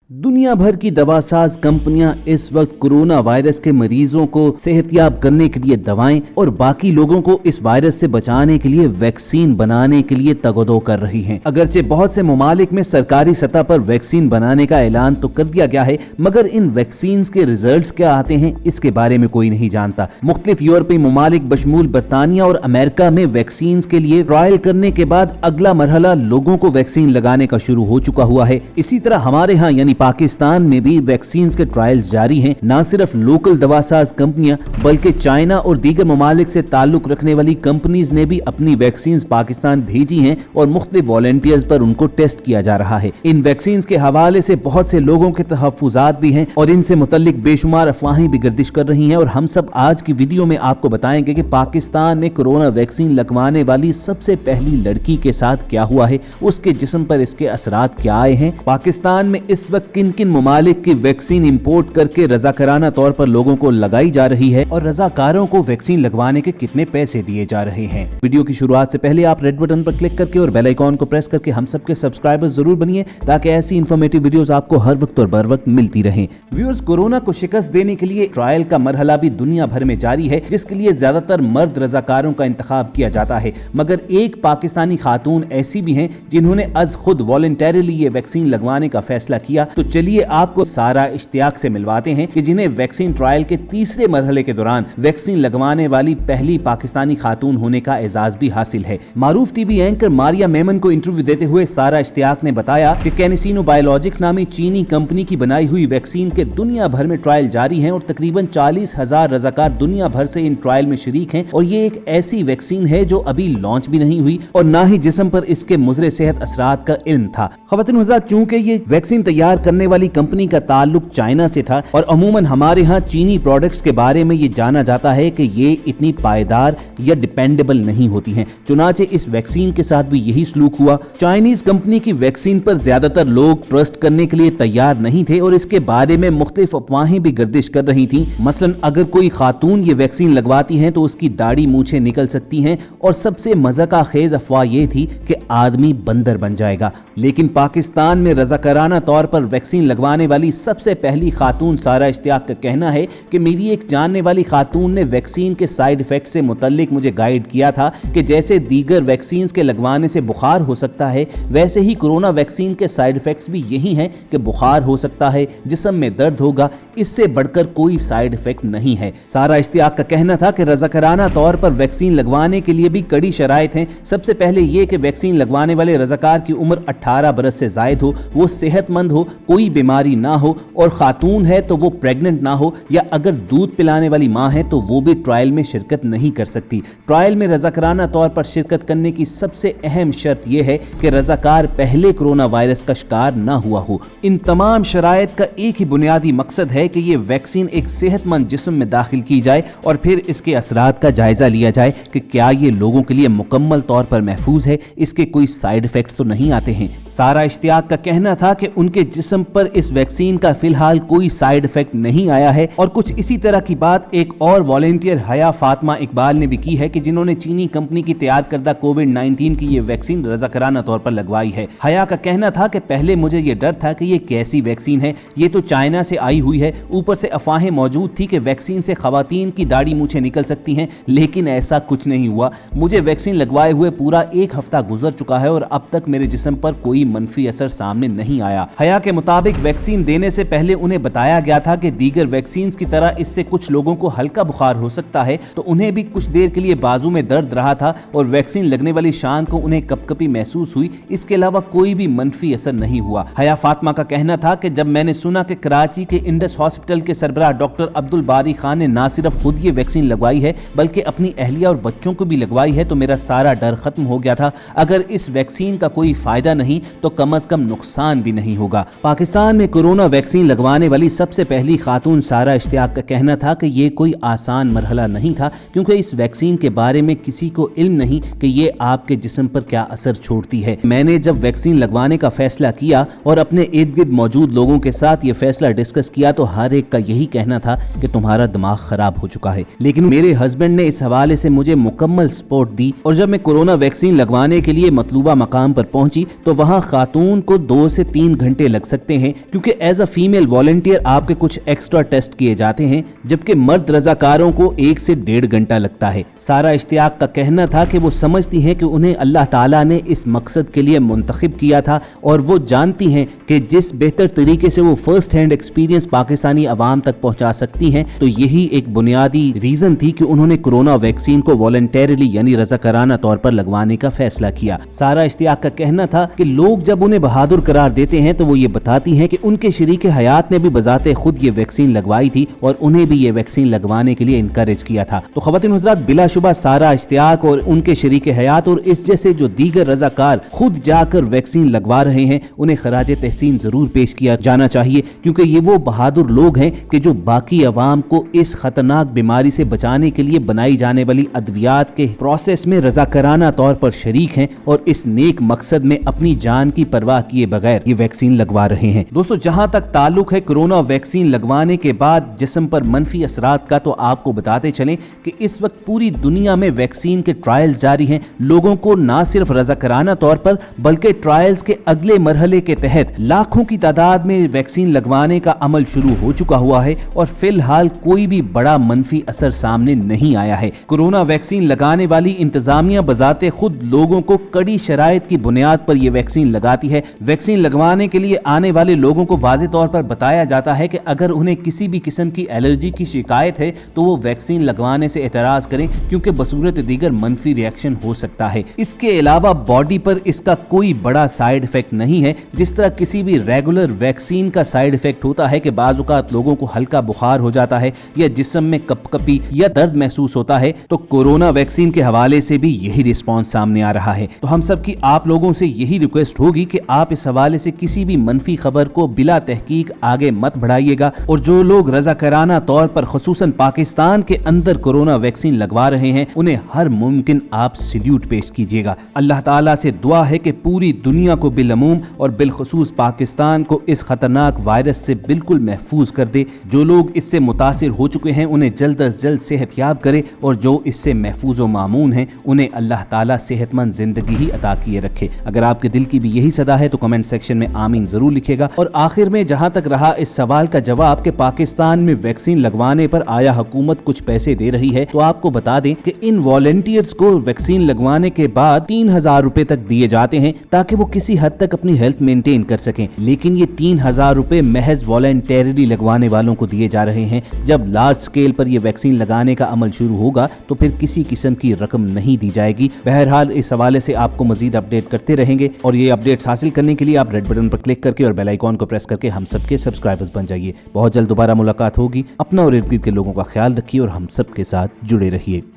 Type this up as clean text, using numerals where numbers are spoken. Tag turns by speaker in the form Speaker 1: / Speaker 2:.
Speaker 1: दुनिया भर की दवासाज कंपनियां इस वक्त कोरोना वायरस के मरीजों को सेहतयाब करने के लिए दवाएं और बाकी लोगों को इस वायरस से बचाने के लिए वैक्सीन बनाने के लिए तगदो कर रही हैं। अगरचे बहुत से ममालिक में सरकारी सतह पर वैक्सीन बनाने का ऐलान तो कर दिया गया है, मगर इन वैक्सीन के रिजल्ट क्या आते हैं इसके बारे में कोई नहीं जानता। मुख्तलिफ यूरोपीय ममालिक बशमूल बरतानिया और अमेरिका में वैक्सीन के लिए ट्रायल करने के बाद अगला मरहला लोगों को वैक्सीन लगाने का शुरू हो चुका हुआ है। इसी तरह हमारे यहाँ यानी पाकिस्तान में भी वैक्सीन के ट्रायल्स जारी हैं। न सिर्फ लोकल दवासाज कंपनियां बल्कि चाइना और दीगर ममालिक से ताल्लुक रखने वाली कंपनीज ने भी अपनी वैक्सीन पाकिस्तान भेजी हैं और मुख्तलिफ वॉलंटियर्स पर उनको टेस्ट किया जा रहा है। इन वैक्सीन के हवाले से बहुत से लोगों के तहफ्फुजात भी हैं और इनसे मुतल्लिक बेशुमार अफवाहें भी गर्दिश कर रही हैं। और हम सब आज की वीडियो में आपको बताएंगे कि पाकिस्तान में कोरोना वैक्सीन लगवाने वाली सबसे पहली लड़की के साथ क्या हुआ है, उसके जिस्म पर इसके असरात क्या आए हैं, पाकिस्तान में इस वक्त किन किन ममालिक की वैक्सीन इंपोर्ट करके रजाकाराना तौर पर लोगों को लगाई जा रही है और रजाकारों को वैक्सीन लगवाने के कितने पैसे दिए जा रहे हैं। वीडियो की शुरुआत से पहले आप रेड बटन पर क्लिक करके और बेल आइकॉन को प्रेस करके हम सबके सब्सक्राइबर्स जरूर बनिए ताकि ऐसी इंफॉर्मेटिव वीडियोस आपको हर वक्त और बर वक्त मिलती रहें। व्यूअर्स, कोरोना को शिकस्त देने के लिए ट्रायल का मरहला भी दुनिया भर में जारी है, जिसके लिए ज्यादातर मर्द रजाकारों का इंतखाब किया जाता है, मगर एक पाकिस्तानी खातून ऐसी भी हैं जिन्होंने अज खुद वॉलंटरीली ये वैक्सीन लगवाने का फैसला किया। तो चलिए आपको सारा इश्तियाक से मिलवाते हैं कि जिन्हें वैक्सीन ट्रायल के तीसरे मरहले के दौरान वैक्सीन लगवाने वाली पहली पाकिस्तानी खातून होने का एजाज भी हासिल है। मारूफ टीवी एंकर मारिया मेमन को इंटरव्यू देते हुए सारा इश्तियाक ने बताया कि कैनिसिनो बायोलॉजिक्स नामी चीनी कंपनी की बनाई हुई वैक्सीन के दुनिया भर में ट्रायल जारी हैं और तकरीबन 40,000 रजाकार दुनिया भर से इन ट्रायल में शरीक हैं और ये एक ऐसी वैक्सीन है जो अभी लॉन्च भी नहीं हुई और ना ही जिस्म पर इसके मुज़र सेहत असरात का इल्म था। ख़वातीन हज़रात, चूंकि ये वैक्सीन तैयार करने वाली कंपनी का ताल्लुक चाइना से था और अमूमन हमारे यहाँ चीनी प्रोडक्ट्स के बारे में ये जाना जाता है कि ये इतनी पायदार या डिपेंडेबल नहीं होती हैं, चुनाचे इस वैक्सीन के साथ भी यही सलूक हुआ। चाइनीज कंपनी की वैक्सीन पर ज्यादातर लोग ट्रस्ट करने के लिए तैयार नहीं थे और इसके बारे में मुख्तलिफ अफवाहें भी गर्दिश कर रही थी। मसलन अगर कोई खातून ये वैक्सीन लगवाती हैं तो उसकी दाढ़ी मूछें निकल सकती हैं और सबसे मज़ाका खेज अफवाह ये थी कि आदमी बंदर बन जाएगा। लेकिन पाकिस्तान में रज़ाकाराना तौर पर वैक्सीन लगवाने वाली सबसे पहली खातून सारा इश्तियाक का कहना है कि मेरी एक जानने वाली खातून ने वैक्सीन के साइड इफेक्ट से मुतल्लिक मुझे गाइड किया था कि जैसे दीगर वैक्सीन के लगवाने से बुखार हो सकता है, वैसे ही कोरोना वैक्सीन के साइड इफेक्ट्स भी यही हैं कि बुखार हो सकता है, जिस्म में दर्द होगा, इससे बढ़कर कोई साइड इफेक्ट नहीं है। सारा इश्तियाक का कहना था कि रज़ाकाराना तौर पर वैक्सीन लगवाने के लिए भी कड़ी शराइत हैं। सबसे पहले ये कि वैक्सीन लगवाने वाले रज़ाकार की उम्र 18 बरस से जायद हो, वो सेहतमंद हो, कोई बीमारी ना हो और खातून है तो वो प्रेग्नेंट ना हो, या अगर दूध पिलाने वाली मां है तो वो भी ट्रायल में शिरकत नहीं कर सकती। ट्रायल में रज़ाकाराना तौर पर शिरकत करने की सबसे अहम शर्त यह है कि रज़ाकार पहले कोरोना वायरस का शिकार ना हुआ हो। इन तमाम शराइत का एक ही बुनियादी मकसद है कि ये वैक्सीन एक सेहतमंद जिस्म में दाखिल की जाए और फिर इसके असरात का जायजा लिया जाए कि क्या ये लोगों के लिए मुकम्मल तौर पर महफूज है, इसके कोई साइड इफेक्ट्स तो नहीं आते हैं। सारा इश्तियाक का कहना था कि उनके जिस्म पर इस वैक्सीन का फिलहाल कोई साइड इफेक्ट नहीं आया है। और कुछ इसी तरह की बात एक और वॉलंटियर हया फातिमा इकबाल ने भी की है कि जिन्होंने चीनी कंपनी की तैयार करदा कोविड-19 की ये वैक्सीन रज़ाकाराना तौर पर लगवाई है। हया का कहना था कि पहले मुझे ये डर था कि ये कैसी वैक्सीन है, ये तो चाइना से आई हुई है, ऊपर से अफवाहें मौजूद थी कि वैक्सीन से खवातीन की दाढ़ी मूछें निकल सकती हैं, लेकिन ऐसा कुछ नहीं हुआ। मुझे वैक्सीन लगवाए हुए पूरा 1 हफ्ता गुजर चुका है और अब तक मेरे जिस्म पर कोई मनफी असर सामने नहीं आया। हया के मुताबिक वैक्सीन देने से पहले उन्हें बताया गया था कि दीगर वैक्सीन की तरह इससे कुछ लोगों को हल्का बुखार हो सकता है, तो उन्हें भी कुछ देर के लिए बाजू में दर्द रहा था और वैक्सीन लगने वाली शाम को उन्हें कपकपी महसूस हुई। इसके अलावा कोई भी मनफी असर नहीं हुआ। हया फातिमा का कहना था कि जब मैंने सुना कि कराची के इंडस हॉस्पिटल के सरबराह डॉक्टर अब्दुल बारी खान ने ना सिर्फ खुद ये वैक्सीन लगवाई है बल्कि अपनी अहलिया और बच्चों को भी लगवाई है, तो मेरा सारा डर खत्म हो गया था। अगर इस वैक्सीन का कोई फायदा नहीं तो कम अज कम नुकसान भी नहीं होगा। पाकिस्तान में कोरोना वैक्सीन लगवाने वाली सबसे पहली खातून सारा इश्तियाक का कहना था कि ये कोई आसान मरहला नहीं था, क्योंकि इस वैक्सीन के बारे में किसी को इल्म नहीं कि ये आपके जिस्म पर क्या असर छोड़ती है। मैंने जब वैक्सीन लगवाने का फैसला किया और अपने इर्द गिर्द मौजूद लोगों के साथ ये फैसला डिस्कस किया तो हर एक का यही कहना था कि तुम्हारा दिमाग खराब हो चुका है। लेकिन मेरे हस्बैंड ने इस हवाले से मुझे मुकम्मल सपोर्ट दी और जब मैं कोरोना वैक्सीन लगवाने के लिए मतलूबा मकाम पर पहुंची तो वहां खातून को 2 से 3 घंटे लग सकते सकते हैं, क्योंकि एज अ फीमेल वॉलंटियर आपके कुछ एक्स्ट्रा टेस्ट किए जाते हैं, जबकि मर्द रजाकारों को 1 से 1.5 घंटा लगता है। सारा इश्तियाक का कहना था कि वो समझती हैं कि उन्हें अल्लाह ताला ने इस मकसद के लिए मुंतखब किया था और वो जानती हैं कि जिस बेहतर तरीके से वो फर्स्ट हैंड एक्सपीरियंस पाकिस्तानी अवाम तक पहुंचा सकती हैं, तो यही एक बुनियादी रीजन थी कि उन्होंने कोरोना वैक्सीन को वॉलंटरीली यानी रजाकाराना तौर पर लगवाने का फैसला किया। सारा इश्तियाक का कहना था कि लोग जब उन्हें बहादुर करार देते हैं तो वो ये बताती हैं कि उनके शरीके हयात ने भी बजाते खुद ये वैक्सीन लगवाई थी और उन्हें भी ये वैक्सीन लगवाने के लिए इनकरेज किया था। तो ख़वातीन हज़रात, बिलाशुबा सारा इश्तियाक और उनके शरीके हयात और इस जैसे जो दीगर रजाकार खुद जाकर वैक्सीन लगवा रहे हैं, उन्हें खराज तहसीन जरूर पेश किया जाना चाहिए, क्योंकि ये वो बहादुर लोग हैं कि जो बाकी अवाम को इस खतरनाक बीमारी से बचाने के लिए बनाई जाने वाली अद्वियात के प्रोसेस में रजाकाराना तौर पर शरीक हैं और इस नेक मकसद में अपनी जान की परवाह किए बगैर ये वैक्सीन लगवा रहे हैं। दोस्तों, जहां तक ताल्लुक है कोरोना वैक्सीन लगवाने के बाद जिस्म पर मनफी असरात का, तो आपको बताते चलें कि इस वक्त पूरी दुनिया में वैक्सीन के ट्रायल जारी हैं। लोगों को ना सिर्फ रजाकाराना तौर पर बल्कि ट्रायल्स के अगले मरहले के तहत लाखों की तादाद में वैक्सीन लगवाने का अमल शुरू हो चुका हुआ है और फिलहाल कोई भी बड़ा मनफी असर सामने नहीं आया है। कोरोना वैक्सीन लगाने वाली इंतजामिया बजाते खुद लोगों को कड़ी शराइत की बुनियाद पर यह वैक्सीन लगाती है। वैक्सीन लगवाने के लिए आने वाले लोगों को वाज़े तौर पर बताया जाता है कि अगर उन्हें किसी भी किस्म की एलर्जी की शिकायत है तो वो वैक्सीन लगवाने से एतराज करें, क्योंकि बसूरत दीगर मनफी रिएक्शन हो सकता है। इसके अलावा बॉडी पर इसका कोई बड़ा साइड इफेक्ट नहीं है। जिस तरह किसी भी रेगुलर वैक्सीन का साइड इफेक्ट होता है कि बाज़ औक़ात लोगों को हल्का बुखार हो जाता है या जिस्म में कपकपी या दर्द महसूस होता है, तो कोरोना वैक्सीन के हवाले से भी यही रिस्पॉन्स सामने आ रहा है। तो हम सब की आप लोगों से यही रिक्वेस्ट होगी कि आप इस हवाले से किसी भी मनफी खबर को बिला तहकीक आगे मत बढ़ाइएगा और जो लोग रज़ाकाराना तौर पर खुसूसन पाकिस्तान के अंदर कोरोना वैक्सीन लगवा रहे हैं, उन्हें हर मुमकिन आप सल्यूट पेश कीजिएगा। अल्लाह ताला से दुआ है कि पूरी दुनिया को बिलअमूम और बिलखुसूस पाकिस्तान को इस खतरनाक वायरस से बिल्कुल महफूज कर दे। जो लोग इससे मुतासिर हो चुके हैं उन्हें जल्द अज जल्द सेहतयाब करे और जो इससे महफूज व मामून हैं उन्हें अल्लाह ताला सेहतमंद जिंदगी ही अता किए रखे। अगर आपके दिल की भी यही सदा है तो कमेंट सेक्शन में आमीन जरूर लिखेगा। और आखिर में जहां तक रहा इस सवाल का जवाब कि पाकिस्तान में वैक्सीन लगवाने पर आया हुकूमत कुछ पैसे दे रही है, तो आपको बता दें कि इन वॉलंटियर्स को वैक्सीन लगवाने के बाद 3000 रुपए तक दिए जाते हैं ताकि वो किसी हद तक अपनी हेल्थ मेंटेन कर सकें। लेकिन ये 3000 रुपए महज वॉलंटरीली लगवाने वालों को दिए जा रहे हैं। जब लार्ज स्केल पर यह वैक्सीन लगाने का अमल शुरू होगा तो फिर किसी किस्म की रकम नहीं दी जाएगी। बहरहाल इस हवाले से आपको मजीद अपडेट करते रहेंगे और ये अपडेट्स हासिल करने के लिए आप रेड बटन पर क्लिक करके और बेल आइकॉन को प्रेस करके हम सबके सब्सक्राइबर्स बन जाइए। बहुत जल्द दोबारा मुलाकात होगी। अपना और इर्द गिर्द के लोगों का ख्याल रखिए और हम सबके साथ जुड़े रहिए।